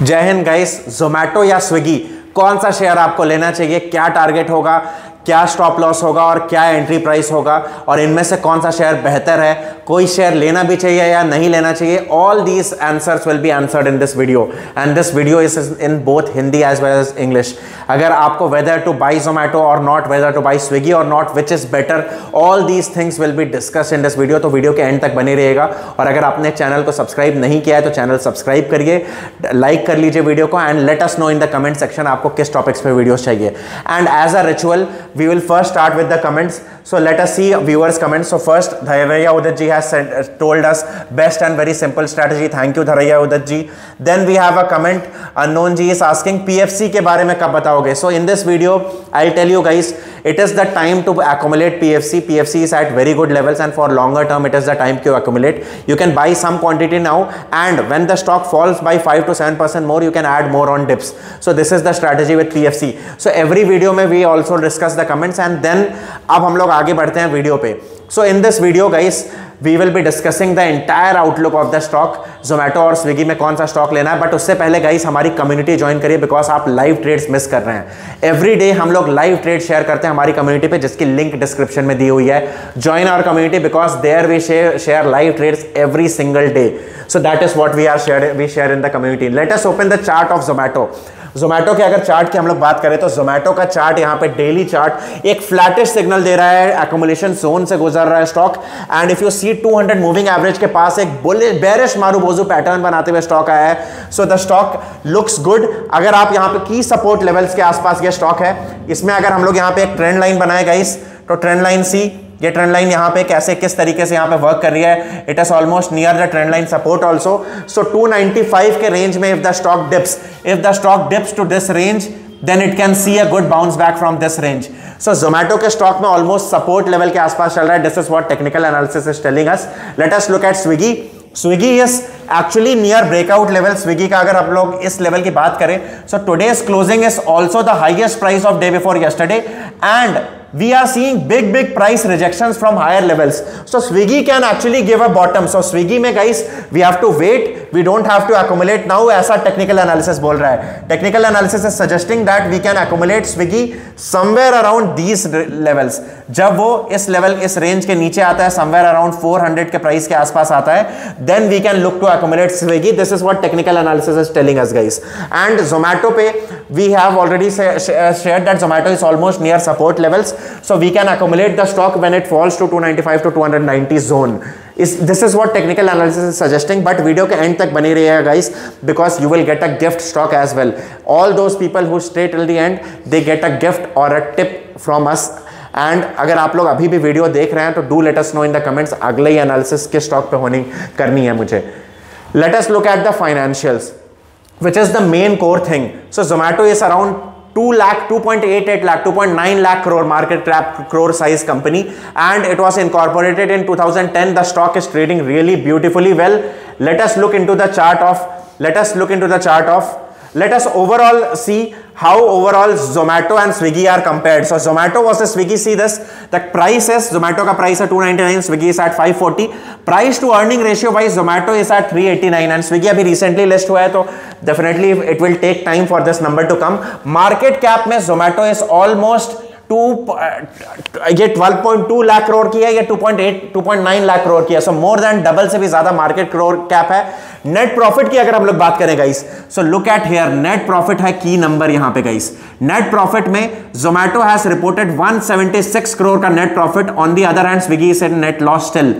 जय हिंद गाइस। जोमैटो या स्विगी कौन सा शेयर आपको लेना चाहिए, क्या टारगेट होगा, क्या स्टॉप लॉस होगा और क्या एंट्री प्राइस होगा, और इनमें से कौन सा शेयर बेहतर है, कोई शेयर लेना भी चाहिए या नहीं लेना चाहिए, all these answers will be answered in this video and this video is in both Hindi as well as English. अगर आपको वेदर टू बाई जोमैटो और not, whether to buy Swiggy और not, which is better, all these things will be discussed in this video. तो video के end तक बने रहिएगा। और अगर आपने चैनल को सब्सक्राइब नहीं किया है तो चैनल सब्सक्राइब करिए, लाइक कर लीजिए वीडियो को and let us know in the comment section आपको किस टॉपिक्स पे वीडियोस चाहिए। And as a ritual we will first start with the comments. So let us see viewers comments. So first Dharaiya Udit ji has told us best and very simple strategy. Thank you Dharaiya Udit ji. Then we have a comment. Unknown ji is asking PFC के बारे में कब बताओगे? So in this video I'll tell you guys, it is the time to accumulate PFC. PFC is at very good levels and for longer term it is the time to accumulate. You can buy some quantity now and when the stock falls by 5 to 7% more you can add more on dips. So this is the strategy with PFC. So every video में we also discuss the comments and then अब हम लोग आगे बढ़ते हैं video पे। So in this video guys we will be discussing the entire outlook of the stock, Zomato और Swiggy में कौन सा स्टॉक लेना है। बट उससे पहले गाइस हमारी कम्युनिटी ज्वाइन करिए बिकॉज आप लाइव ट्रेड्स मिस कर रहे हैं। एवरी डे हम लोग लाइव ट्रेड शेयर करते हैं हमारी कम्युनिटी पे, जिसकी लिंक डिस्क्रिप्शन में दी हुई है। Join our community because there we share live trades every single day. So that is what we share in the community. Let us open the chart of Zomato। Zomato के अगर chart की हम लोग बात करें तो Zomato का chart यहाँ पे डेली चार्ट एक फ्लैटिश सिग्नल दे रहा है, एक्युमुलेशन जोन से गुजर रहा है stock. And if you see 200 moving average के पास एक बेरिश मारूबोजू पैटर्न बनाते हुए स्टॉक आया है। So the stock looks good. अगर आप यहाँ पे की सपोर्ट लेवल्स के आसपास ये स्टॉक है, इसमें अगर हम लोग यहाँ पे एक ट्रेंड लाइन बनाएगा इस, तो ट्रेंड लाइन सी, ये ट्रेंड लाइन यहाँ पे कैसे किस तरीके से यहाँ पे वर्क कर रही है, it is almost near the trend line support also. So 295 के रेंज में if the stock dips to this range then it can see a good bounce back from this range. So Zomato के stock में almost support level के आसपास चल रहा है। This is what technical analysis is telling us. Let us look at Swiggy. Swiggy is actually near breakout level. Swiggy का अगर आप लोग इस लेवल की बात करें, so today's closing is also the highest price of day before yesterday and we are seeing big price rejections from higher levels. So Swiggy can actually give a bottom. So Swiggy में guys we have to wait, we don't have to accumulate now, ऐसा technical analysis बोल रहा है। Technical analysis is suggesting that we can accumulate Swiggy somewhere around these levels. जब वो इस level, इस range के नीचे आता है, somewhere around 400 के प्राइस के आसपास आता है, then we can look to accumulate Swiggy. This is what technical analysis is telling us guys. And Zomato पे we have already shared that Zomato is almost near support levels. So we can accumulate the stock when it falls to 295 to 290 zone. This is what technical analysis is suggesting. But video के end तक बने रहिएगा guys because you will get a gift stock as well. All those people who stay till the end they get a gift or a tip from us. And अगर आप लोग अभी भी video देख रहे हैं तो do let us know in the comments अगले ही एनालिसिस किस स्टॉक पे करनी है मुझे। Let us look at the financials, which is the main core thing. So Zomato is around 2.88 lakh, 2.9 lakh crore market cap, crore size company, and it was incorporated in 2010. The stock is trading really beautifully well. Let us look into the chart of, let us overall see how overall Zomato and Swiggy are compared. So Zomato versus Swiggy, see this, the price is, Zomato का price है 299, Swiggy is at 540. Price to earning ratio wise Zomato is at 389 and Swiggy अभी recently list हुआ है तो definitely it will take time for this number to come. Market cap में Zomato is almost ये 12.2 लाख करोड़ की है, ये 2.9 लाख करोड़ की है। सो मोर देन डबल से भी ज्यादा मार्केट करोड़ कैप है। नेट प्रॉफिट की अगर हम लोग बात करें guys, so look at here, net profit है की नंबर यहां पे गाइस। नेट प्रॉफिट में Zomato हैज रिपोर्टेड 176 करोड़ का net profit, on the other hand Swiggy is in net loss still.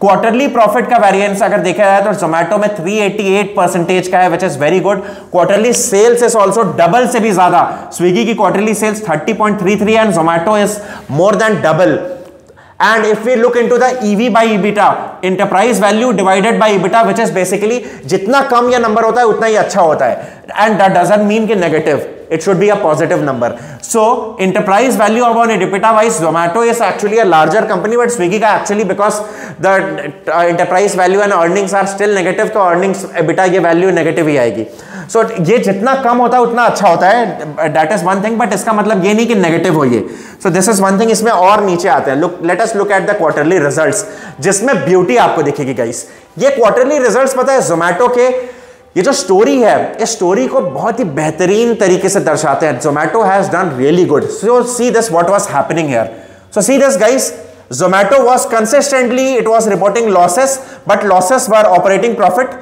Quarterly profit का वेरिएंस अगर देखा जाए तो Zomato में 388% का है, which is very good. Quarterly sales is also double से भी ज्यादा। Swiggy की quarterly sales 30.33 and Zomato is more than double. And if we look into the EV by EBITDA, enterprise value divided by EBITDA, which is basically जितना कम ये number होता है उतना ही अच्छा होता है, and that doesn't mean कि negative, it should be a positive number. So enterprise value upon EBITDA wise Zomato is actually a larger company, but Swiggy का actually because the enterprise value and earnings are still negative, तो earnings EBITDA ये value negative ही आएगी। सो ये जितना कम होता है उतना अच्छा होता है, that is one thing, but इसका मतलब ये नहीं कि नेगेटिव हो ये। So this is one thing. इसमें और नीचे आते हैं, look let us look at the quarterly results, जिसमें ब्यूटी आपको दिखेगी गाइस। ये क्वार्टरली रिजल्ट्स पता है Zomato के ये जो स्टोरी है, इस स्टोरी को बहुत ही बेहतरीन तरीके से दर्शाते हैं. Zomato has done really good. So see this, what was happening here. So see this guys, Zomato was consistently, it was reporting losses, but losses were operating profit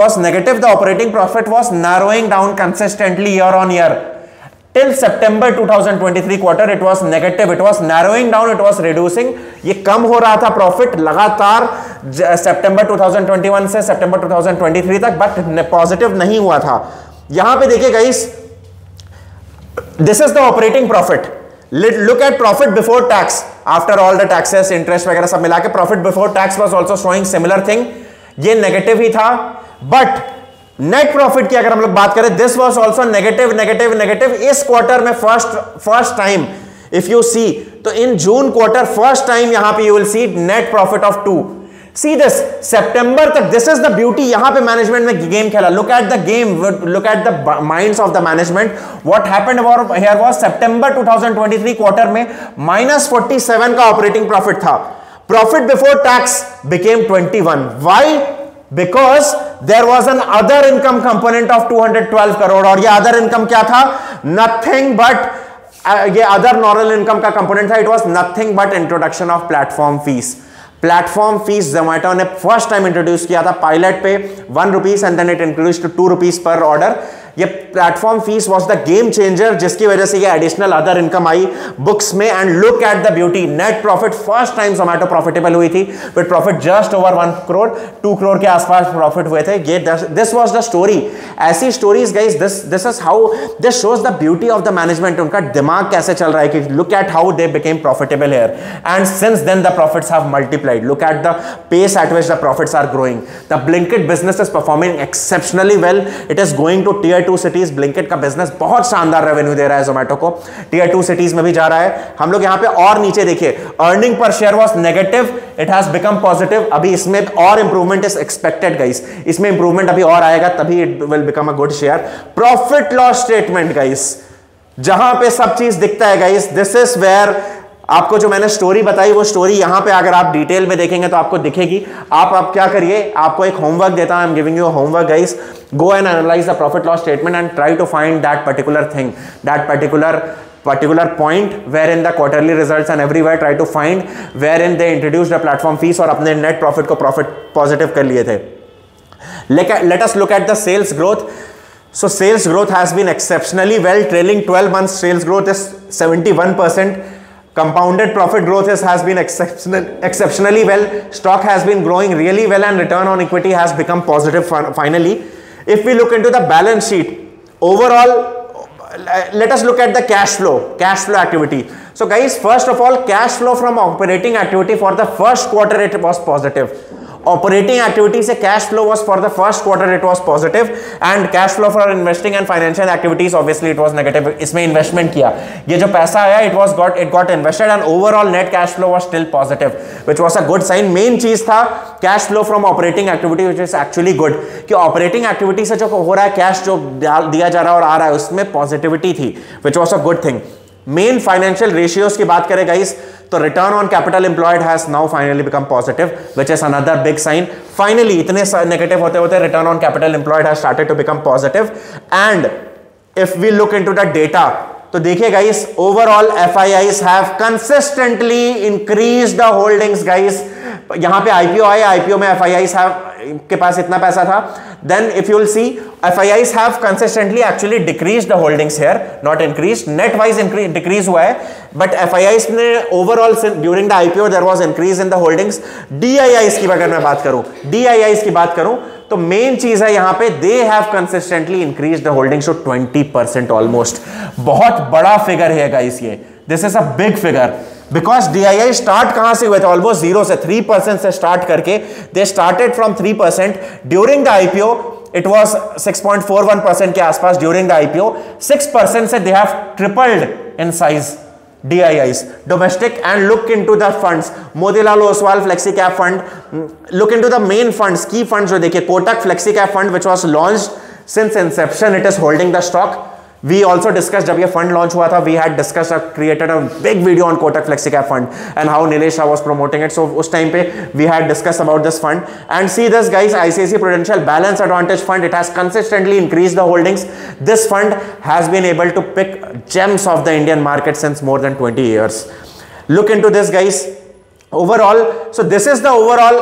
was negative. The operating profit was narrowing down consistently year on year. Till September 2023 quarter it was negative, it was narrowing down, it was reducing. ये कम हो रहा था profit लगातार सितंबर 2021 से सितंबर 2023 तक, but positive नहीं हुआ था. यहां पे देखिए guys, this is the operating profit. Look at profit before tax after all the taxes, interest वगैरह सब मिला के profit before tax was also showing similar thing. ये नेगेटिव ही था, बट नेट प्रॉफिट की अगर हम लोग बात करें, this was also negative negative negative. इस क्वार्टर में first time if you see, तो in June quarter first time यहां पे you will see net profit of 2. See this सितंबर तक, दिस इज द ब्यूटी. यहां पे मैनेजमेंट ने गेम खेला. Look at the game, look at the minds of the management. What happened here was September 2023 quarter में -47 का operating profit था. Profit before tax became 21. Why? Because there was an other income component of 212 crore, और ये other income क्या था? Nothing but ये other normal income का component था. It was nothing but introduction of platform fees. Platform fees Zomato ने first time introduce किया था पायलट पे 1 rupees and then it increase to 2 rupees per order. ये platform fees was the game changer, जिसकी वजह से ये एडिशनल अदर इनकम आई बुक्स में. And look at the beauty, net profit first time Zomato profitable हुई थी with profit just over 1 crore, 2 crore के आसपास प्रॉफिट हुए थे. ये दिस वाज द स्टोरी. ऐसी stories guys, this is how this shows the beauty of the management. उनका दिमाग कैसे चल रहा है कि look at how they became profitable here, and since then the profits have multiplied. Look at the pace at which the profits are growing. The Blinkit business is performing exceptionally well. It is going to tier 2 cities. Blinkit का business बहुत शानदार revenue दे रहा है जोमेटो को. tier 2 cities में भी जा रहा है. हम लोग यहाँ पे और नीचे देखिए, earning per share was negative, it has become positive. अभी इसमें और इंप्रूवमेंट is expected guys. इसमें इंप्रूवमेंट अभी और आएगा, तभी it will become a good share. Profit loss statement guys, जहां पे सब चीज दिखता है गाइस. दिस इज वेयर आपको जो मैंने स्टोरी बताई, वो स्टोरी यहां पे अगर आप डिटेल में देखेंगे तो आपको दिखेगी. आप क्या करिए, आपको एक होमवर्क देता हूं. I am giving you homework guys. Go and analyse the profit loss statement and try to find that particular thing, that particular point wherein the quarterly results and everywhere try to find wherein they introduced the platform fees और अपने net profit को profit positive कर लिए थे. Let us look at the sales growth. So sales growth has been exceptionally well. Trailing 12 months sales growth is 71%. Compounded profit growth has been exceptionally well. Stock has been growing really well and return on equity has become positive finally. If we look into the balance sheet, overall, let us look at the cash flow activity. So guys, first of all, cash flow from operating activity for the first quarter it was positive. Operating activity से cash flow was for the first quarter it was positive, and cash flow for investing and financial activities obviously it was negative. इसमें investment किया, ये जो पैसा आया it got invested and overall net cash flow was still positive, which was a good sign. Main चीज था cash flow from operating activity, which is actually good, कि operating activity से जो हो रहा है cash जो दिया जा रहा है और आ रहा है उसमें positivity थी, which was a good thing. Main financial ratios की बात करें गाइस, तो return on capital employed has now finally become positive, which is another big sign. Finally इतने नेगेटिव होते होते return on capital employed has started to become positive. And if we look into the data, तो देखिए guys, overall FIIs have consistently increased the holdings guys. यहां पे IPO आए, IPO में FIIs के पास इतना पैसा था. Then if you will see, FIIs have consistently actually decreased the holdings here, not increased. Net wise decrease हुआ है, बट एफआईआईज ने overall during the IPO there was increase in the holdings. DIIs की अगर मैं बात करूं, तो main चीज है यहां पे, they have consistently increased the holdings to 20% almost. बहुत बड़ा फिगर है गाइस ये. This is a big figure. Because DII start कहां से हुए थे, ऑलमोस्ट 0 से 3% से स्टार्ट करके, they started from 3%. During the IPO it was 6.41% के आसपास. ड्यूरिंग द आईपीओ 6% से they have tripled in size DIIs domestic. And look into the funds, Motilal Oswal Flexi Cap Fund. Look into the main funds, key funds जो देखिए, Kotak Flexi Cap Fund which was launched since inception, it is holding the stock. We also discuss, जब ये fund launch हुआ था, we had discuss created a big video on Kotak flexicap fund and how Nilesh Shah was promoting it. So उस time पे we had discuss about this fund and see this guys, ICICI Prudential Balance Advantage Fund, it has consistently increased the holdings. This fund has been able to pick gems of the Indian market since more than 20 years. Look into this guys. Overall, so this is the overall,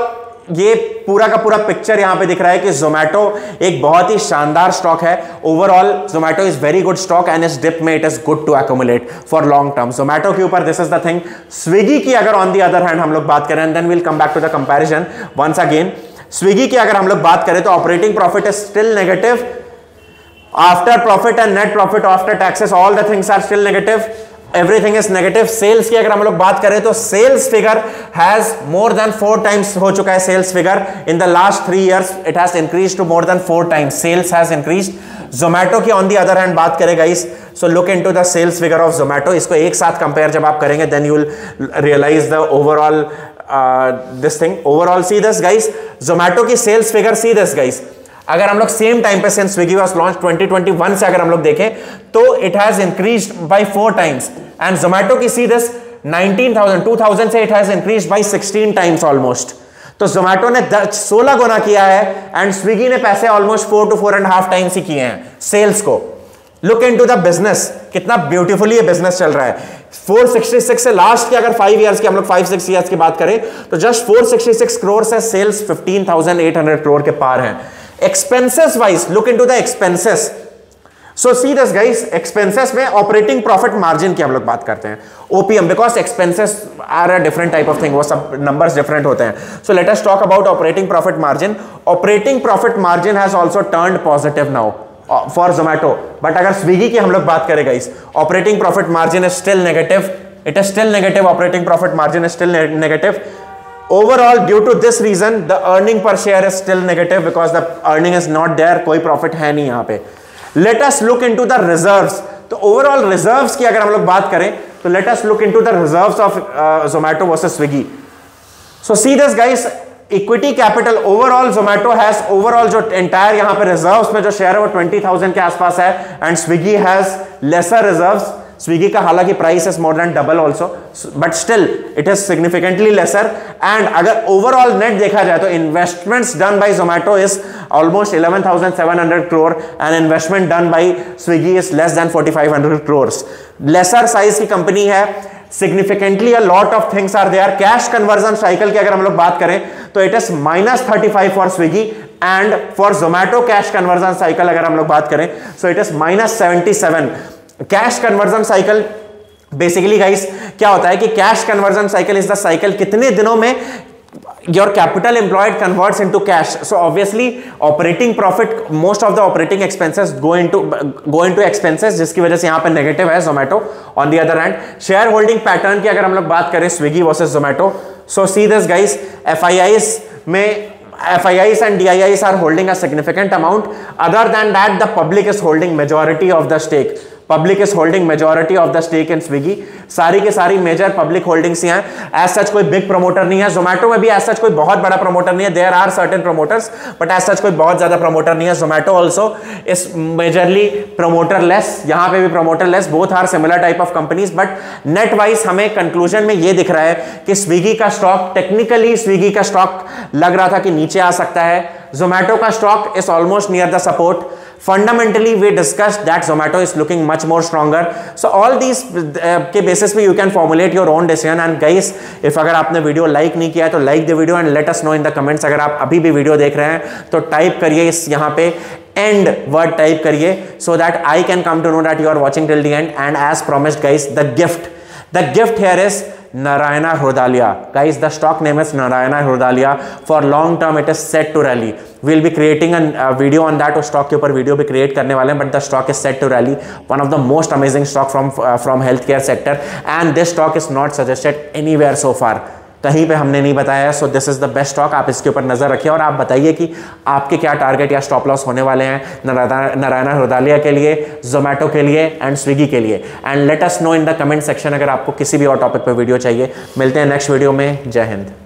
ये पूरा का पूरा picture यहां पे दिख रहा है कि जोमैटो एक बहुत ही शानदार स्टॉक है. Overall Zomato is very good stock and इस डिप में it is good to accumulate for long term. Zomato के ऊपर this is the thing. Swiggy की अगर ऑन द अदर हैंड हम लोग बात करें, and then will come back to the comparison once again. Swiggy की अगर हम लोग बात करें तो operating profit is still negative. After profit and net profit after taxes all the things are still negative. Everything is negative. Sales की अगर हम लोग बात करें तो sales figure has more than 4 times हो चुका है. Sales figure in the last 3 years it has increase to more than 4 times. Sales has increase. Zomato की ऑन द अदर हैंड बात करें guys, so look into the sales figure of Zomato. इसको एक साथ compare जब आप करेंगे then you will realise the overall this thing. Overall see this guys, Zomato की sales figure see this guys. अगर हम लोग सेम टाइम पे सिंस स्विगी वाज लॉन्च 2021 से अगर हम लोग देखें तो it has increased by 4 times. And Zomato की सी दिस 2000 से it has increased by 16 times almost. तो जोमैटो ने 16 गुना किया है एंड स्विगी ने पैसे ऑलमोस्ट 4 to 4.5 टाइम्स ही किए हैं सेल्स को. लुक इनटू द बिजनेस, कितना ब्यूटीफुली ये बिजनेस चल रहा है. 466 से लास्ट के अगर 5 इयर्स की हम लोग 5-6 इयर्स की बात करें तो जस्ट 466 करोड़ से सेल्स 15,800 करोड़ के पार हैं. Expenses wise, look into the expenses. So see this guys, expenses में operating profit margin की हम लोग बात करते हैं. OPM, because expenses are a different type of thing, वो सब numbers different होते हैं. So let us talk about operating profit margin. Operating profit margin has also turned positive now for Zomato. But अगर Swiggy की हम लोग बात करें guys, operating profit margin is still negative. It is still negative. Operating profit margin is still negative. Overall, due to this reason, the earning per share is still negative because the earning is not there. कोई profit है नहीं यहाँ पे. Let us look into the reserves. तो overall reserves की अगर हम लोग बात करें तो let us look into the reserves of Zomato versus Swiggy. So see this guys, equity capital overall Zomato has overall जो entire यहाँ पे reserves में जो share है वो 20,000 के आसपास है and Swiggy has lesser reserves. Swiggy का हालांकि price is more than double also, but still it is significantly lesser. And अगर ओवरऑल नेट देखा जाए तो investments done by Zomato is almost 11,700 crore and investment done by Swiggy is less than 4,500 crore. Lesser size की company है. Significantly a lot of things are there. Cash conversion cycle की अगर हम लोग बात करें तो it is -35 for Swiggy and for Zomato cash conversion cycle अगर हम लोग बात करें so it is -77. Cash conversion cycle basically guys क्या होता है कि cash conversion cycle is the cycle कितने दिनों में your capital employed converts into cash. So obviously operating profit, most of the operating expenses go into expenses, जिसकी वजह से यहाँ पे नेगेटिव है Zomato. On the other hand, share holding pattern की अगर हम लोग बात करें Swiggy versus Zomato, so see this guys, FIIs and DIIs are holding a significant amount. Other than that, the public is holding majority of the stake. Public is holding majority of the stake in Swiggy. सारी के सारी major public holdings हैं. As such कोई big promoter नहीं है. जोमैटो में भी as such कोई बहुत बड़ा प्रमोटर नहीं है. There are certain promoters but as such कोई बहुत ज्यादा प्रमोटर नहीं है. Zomato also is majorly promoter less. यहां पे भी promoter less. Both are similar type of companies but net wise हमें कंक्लूजन में ये दिख रहा है कि स्विगी का स्टॉक, टेक्निकली स्विगी का स्टॉक लग रहा था कि नीचे आ सकता है. जोमैटो का stock is almost near the support. Fundamentally, we discussed that Zomato is looking much more stronger. So all these के basis पे you can formulate your own decision. And guys, if अगर आपने वीडियो लाइक नहीं किया है तो like the video and let us know in the comments. अगर आप अभी भी वीडियो देख रहे हैं तो टाइप करिए इस यहाँ पे एंड वर्ड टाइप करिए so that I can come to know that you are watching till the end. And as promised guys, the gift here is Narayana Hrudaliya. Guys, the stock name is Narayana Hrudaliya. For long term it is set to rally. We'll be creating a video on that. उस stock के ऊपर video भी create करने वाले हैं. But the stock is set to rally. One of the most amazing stock from healthcare sector. And this stock is not suggested anywhere so far. कहीं पे हमने नहीं बताया. So this is the best stock. आप इसके ऊपर नजर रखिए और आप बताइए कि आपके क्या टारगेट या स्टॉप लॉस होने वाले हैं नारायणा ह्रुदालिया के लिए, जोमैटो के लिए एंड स्विगी के लिए. And let us know in the comment section अगर आपको किसी भी और टॉपिक पर वीडियो चाहिए. मिलते हैं नेक्स्ट वीडियो में. जय हिंद.